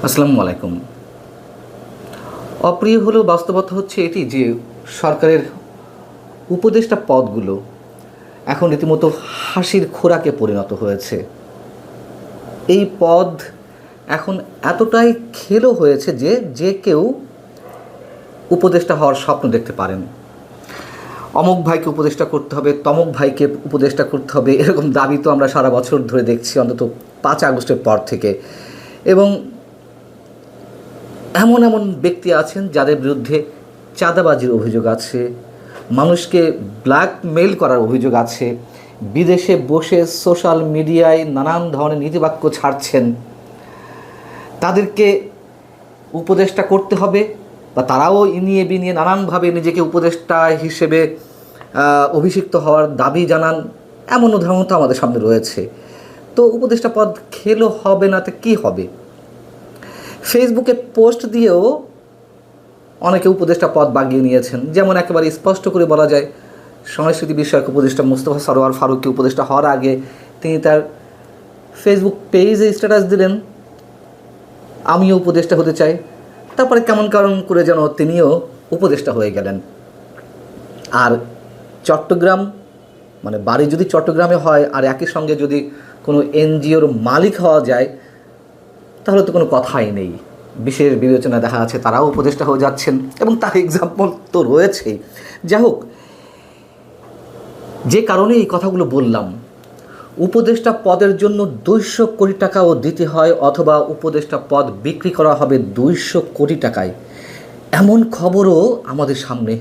আসসালামু আলাইকুম। অপ্রিয় হলেও বাস্তবতা হচ্ছে এটি যে সরকারের উপদেষ্টা পদগুলো এখন রীতিমতো হাসির খোরাকে পরিণত হয়েছে। এই পদ এখন এতটাই খেলো হয়েছে যে যে কেউ উপদেষ্টা হওয়ার স্বপ্ন দেখতে পারেন। অমুক ভাইকে উপদেষ্টা করতে হবে, তমুক ভাইকে উপদেষ্টা করতে হবে, এরকম দাবি তো আমরা সারা বছর ধরে দেখছি, অন্তত 5 আগস্টের পর থেকে। এবং এমন এমন ব্যক্তি আছেন যাদের বিরুদ্ধে চাঁদাবাজির অভিযোগ আছে, মানুষকে ব্ল্যাকমেল করার অভিযোগ আছে, বিদেশে বসে সোশ্যাল মিডিয়ায় নানান ধরনের নীতিবাক্য ছাড়ছেন। তাদেরকে উপদেষ্টা করতে হবে বা তারাও ইনিয়ে বিনিয়ে নানানভাবে নিজেকে উপদেষ্টা হিসেবে অভিষিক্ত হওয়ার দাবি জানান। এমন উদাহরণ তো আমাদের সামনে রয়েছে। তো উপদেষ্টা পদ খেলো হবে না তো কী হবে? ফেসবুকে পোস্ট দিয়েও অনেকে উপদেষ্টা পদ বাগিয়ে নিয়েছেন। যেমন একেবারে স্পষ্ট করে বলা যায়, সংস্কৃতি বিষয়ক উপদেষ্টা মোস্তফা সরোয়ার ফারুকী উপদেষ্টা হওয়ার আগে তিনি তার ফেসবুক পেজে স্ট্যাটাস দিলেন, আমিও উপদেষ্টা হতে চাই। তারপরে কেমন কারণ করে যেন তিনিও উপদেষ্টা হয়ে গেলেন। আর চট্টগ্রাম, মানে বাড়ি যদি চট্টগ্রামে হয় আর একই সঙ্গে যদি কোনো এনজিওর মালিক হওয়া যায় তাহলে তো কোনো কথাই নেই। বিশেষ বিবেচনা দেখা যাচ্ছে তারাও উপদেষ্টা হয়ে যাচ্ছেন এবং তার এক্সাম্পল তো রয়েছেই। যাই হোক, যে কারণে এই কথাগুলো বললাম, উপদেষ্টা পদের জন্য 200 কোটি টাকাও দিতে হয় অথবা উপদেষ্টা পদ বিক্রি করা হবে 200 কোটি টাকায়, এমন খবরও আমাদের সামনে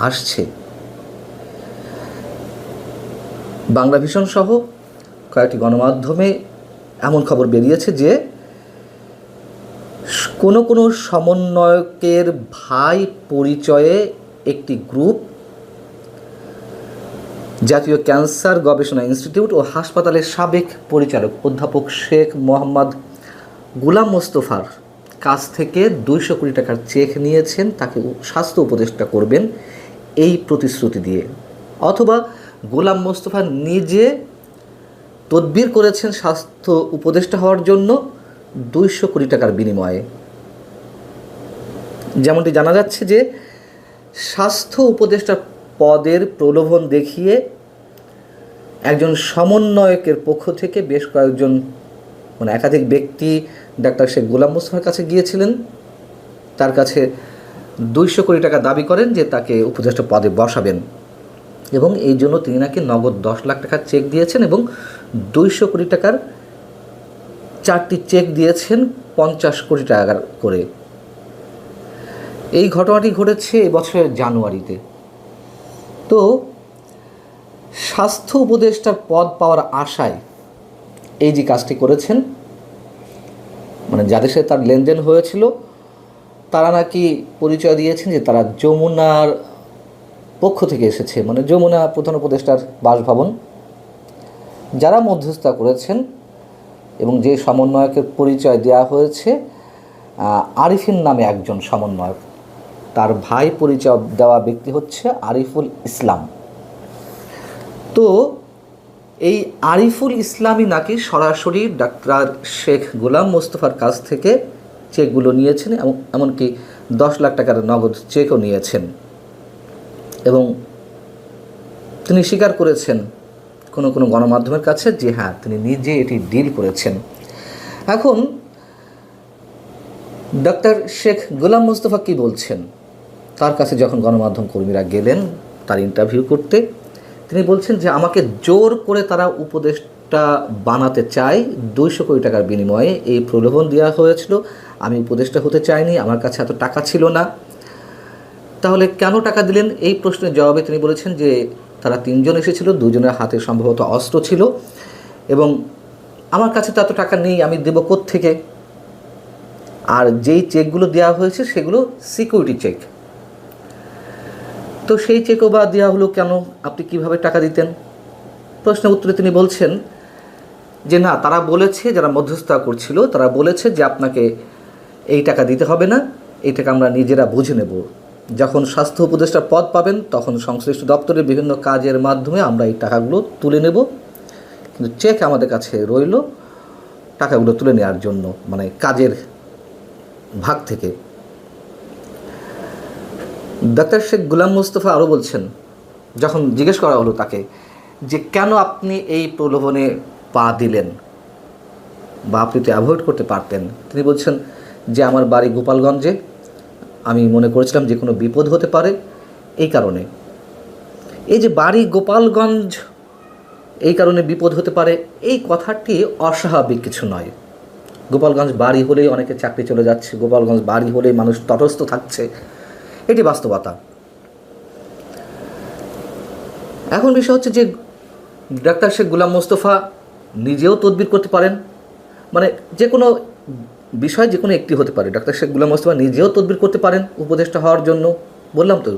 আসছে। বাংলাভিশন সহ কয়েকটি গণমাধ্যমে এমন খবর বেরিয়েছে যে কোনো কোনো সমন্বয়কের ভাই পরিচয়ে একটি গ্রুপ জাতীয় ক্যান্সার গবেষণা ইনস্টিটিউট ও হাসপাতালের সাবেক পরিচালক অধ্যাপক শেখ মোহাম্মদ গোলাম মোস্তফার কাছ থেকে 200 কোটি টাকার চেক নিয়েছেন তাকে স্বাস্থ্য উপদেষ্টা করবেন এই প্রতিশ্রুতি দিয়ে, অথবা গোলাম মোস্তফা নিজে তদবির করেছেন স্বাস্থ্য উপদেষ্টা হওয়ার জন্য 200 কোটি টাকার বিনিময়ে। যেমনটি জানা যাচ্ছে যে স্বাস্থ্য উপদেষ্টা পদের প্রলোভন দেখিয়ে একজন সমন্বয়কের পক্ষ থেকে বেশ কয়েকজন, মানে একাধিক ব্যক্তি ডাক্তার শেখ গোলাম মোস্তফার কাছে গিয়েছিলেন। তার কাছে 200 কোটি টাকা দাবি করেন যে তাকে উপদেষ্টা পদে বসাবেন এবং এই জন্য তিনি নাকি নগদ 10 লাখ টাকার চেক দিয়েছেন এবং 200 কোটি টাকার 4টি চেক দিয়েছেন 50 কোটি টাকা করে। এই ঘটনাটি ঘটেছে এবছরের জানুয়ারিতে। তো স্বাস্থ্য উপদেষ্টার পদ পাওয়ার আশায় এই যে কাজটি করেছেন, মানে যাদের সাথে তার লেনদেন হয়েছিল তারা নাকি পরিচয় দিয়েছেন যে তারা যমুনার পক্ষ থেকে এসেছে, মানে যমুনা প্রধান উপদেষ্টার বাসভবন। যারা মধ্যস্থতা করেছেন এবং যে সমন্বয়কের পরিচয় দেওয়া হয়েছে আরিফিন নামে একজন সমন্বয়ক, তার ভাই পরিচয় দেওয়া ব্যক্তি হচ্ছে আরিফুল ইসলাম। তো এই আরিফুল ইসলামই নাকি সরাসরি ডাক্তার শেখ গোলাম মোস্তফার কাছ থেকে চেকগুলো নিয়েছেন, এমনকি 10 লাখ টাকার নগদ চেকও নিয়েছেন এবং তিনি স্বীকার করেছেন কোনো কোনো গণমাধ্যমের কাছে যে হ্যাঁ তিনি নিজে এটি ডিল করেছেন। এখন ডাক্তার শেখ গোলাম মোস্তফা কী বলছেন, তার কাছে যখন গণমাধ্যম কর্মীরা গেলেন তার ইন্টারভিউ করতে, তিনি বলছেন যে আমাকে জোর করে তারা উপদেষ্টা বানাতে চায়, 200 কোটি টাকার বিনিময়ে এই প্রলোভন দেওয়া হয়েছিল, আমি উপদেষ্টা হতে চাইনি, আমার কাছে এত টাকা ছিল না। তাহলে কেন টাকা দিলেন এই প্রশ্নের জবাবে তিনি বলেছেন যে তারা 3 জন এসেছিল, 2 জনের হাতে সম্ভবত অস্ত্র ছিল এবং আমার কাছে তো এত টাকা নেই, আমি দেব কোত্থেকে? আর যেই চেকগুলো দেওয়া হয়েছে সেগুলো সিকিউরিটি চেক, তো সেই চেকও বা দেওয়া হলো কেন? আপনি কিভাবে টাকা দিতেন? প্রশ্নের উত্তরে তিনি বলছেন যে না, তারা বলেছে, যারা মধ্যস্থতা করছিল তারা বলেছে যে আপনাকে এই টাকা দিতে হবে না, এই টাকা আমরা নিজেরা বুঝে নেব, যখন স্বাস্থ্য উপদেষ্টার পদ পাবেন তখন সংশ্লিষ্ট দপ্তরের বিভিন্ন কাজের মাধ্যমে আমরা এই টাকাগুলো তুলে নেব, কিন্তু চেক আমাদের কাছে রইল টাকাগুলো তুলে নেওয়ার জন্য, মানে কাজের ভাগ থেকে। ডাক্তার শেখ গোলাম মোস্তফা আরও বলছেন, যখন জিজ্ঞেস করা হলো তাকে যে কেন আপনি এই প্রলোভনে পা দিলেন বা আপনি তো অ্যাভয়েড করতে পারতেন, তিনি বলছেন যে আমার বাড়ি গোপালগঞ্জে, আমি মনে করেছিলাম যে কোনো বিপদ হতে পারে, এই কারণে। এই যে বাড়ি গোপালগঞ্জ, এই কারণে বিপদ হতে পারে, এই কথাটি অস্বাভাবিক কিছু নয়। গোপালগঞ্জ বাড়ি হলেই অনেকে চাকরি চলে যাচ্ছে, গোপালগঞ্জ বাড়ি হলেই মানুষ তটস্থ থাকছে, এটি বাস্তবতা। এখন বিষয় হচ্ছে যে ডাক্তার শেখ গোলাম মোস্তফা নিজেও তদবির করতে পারেন, মানে যে কোনো বিষয় যে কোনো একটি হতে পারে। ডাক্তার শেখ গোলাম মোস্তফা নিজেও তদবির করতে পারেন উপদেষ্টা হওয়ার জন্য। বললাম তো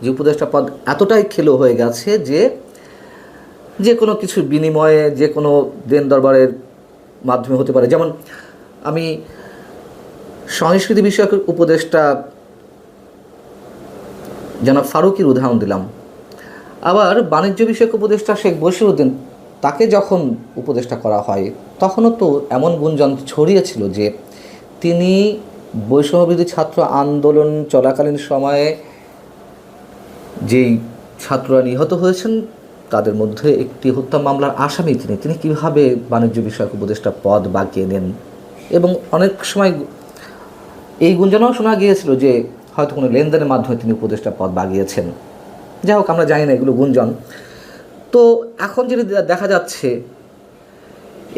যে উপদেষ্টা পদ এতটাই খেলো হয়ে গেছে যে যে কোনো কিছুর বিনিময়ে, যে কোনো দেন দরবারের মাধ্যমে হতে পারে। যেমন আমি সংস্কৃতি বিষয়ক উপদেষ্টা জনাব ফারুকীর উদাহরণ দিলাম, আবার বাণিজ্য বিষয়ক উপদেষ্টা শেখ বশিরউদ্দিন, তাকে যখন উপদেষ্টা করা হয় তখনও তো এমন গুঞ্জন ছড়িয়েছিল যে তিনি বৈষম্যবিরোধী ছাত্র আন্দোলন চলাকালীন সময়ে যেই ছাত্ররা নিহত হয়েছেন তাদের মধ্যে একটি হত্যা মামলার আসামি তিনি কীভাবে বাণিজ্য বিষয়ক উপদেষ্টা পদ বাগিয়ে নেন। এবং অনেক সময় এই গুঞ্জনও শোনা গিয়েছিল যে হয়তো কোনো লেনদেনের মাধ্যমে তিনি উপদেষ্টা পদ বাগিয়েছেন। যাই হোক, আমরা জানি না, এগুলো গুঞ্জন। তো এখন যেটা দেখা যাচ্ছে,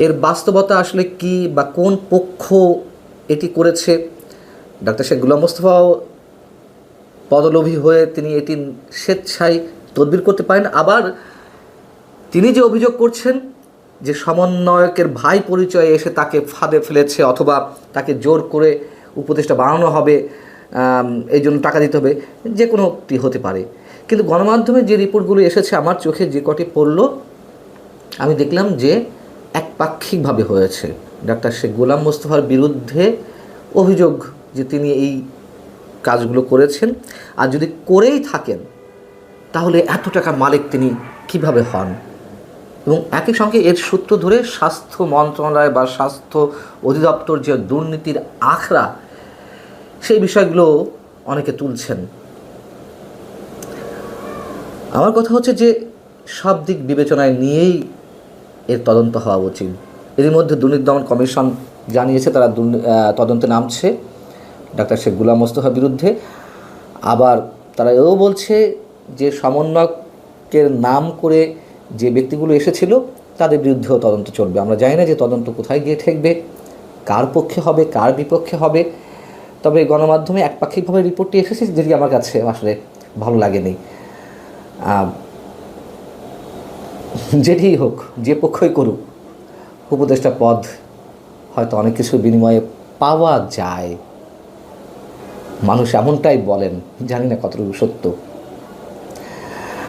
এর বাস্তবতা আসলে কি বা কোন পক্ষ এটি করেছে? ডাক্তার শেখ গোলাম মোস্তফাও পদলোভী হয়ে তিনি এটি স্বেচ্ছায় তদবির করতে পারেন। আবার তিনি যে অভিযোগ করছেন যে সমন্বয়কের ভাই পরিচয়ে এসে তাকে ফাঁদে ফেলেছে অথবা তাকে জোর করে উপদেষ্টা বানানো হবে, এই জন্য টাকা দিতে হবে, যে কোনোটি হতে পারে। কিন্তু গণমাধ্যমে যে রিপোর্টগুলো এসেছে, আমার চোখে যে কটি পড়ল, আমি দেখলাম যে একপাক্ষিকভাবে হয়েছে। ডাক্তার শেখ গোলাম মোস্তফার বিরুদ্ধে অভিযোগ যে তিনি এই কাজগুলো করেছেন, আর যদি করেই থাকেন তাহলে এত টাকার মালিক তিনি কিভাবে হন। এবং একই সঙ্গে এর সূত্র ধরে স্বাস্থ্য মন্ত্রণালয় বা স্বাস্থ্য অধিদপ্তর যে দুর্নীতির আখড়া, সেই বিষয়গুলো অনেকে তুলছেন। আমার কথা হচ্ছে যে সব দিক বিবেচনায় নিয়েই এর তদন্ত হওয়া উচিত। এরই মধ্যে দুর্নীতি দমন কমিশন জানিয়েছে তারা তদন্তে নামছে ডাক্তার শেখ গোলাম মোস্তফার বিরুদ্ধে। আবার তারা এও বলছে যে সমন্বয়কের নাম করে যে ব্যক্তিগুলো এসেছিল তাদের বিরুদ্ধেও তদন্ত চলবে। আমরা জানি না যে তদন্ত কোথায় গিয়ে ঠেকবে, কার পক্ষে হবে, কার বিপক্ষে হবে। তবে গণমাধ্যমে একপাক্ষিকভাবে রিপোর্টটি এসেছে, যেটি আমার কাছে আসলে ভালো লাগেনি। যেটি হোক, যে পক্ষই করুক, উপদেষ্টা পদ হয়তো অনেক কিছু বিনিময়ে পাওয়া যায়, মানুষ এমনটাই বলেন, জানি না কতটুকু সত্য।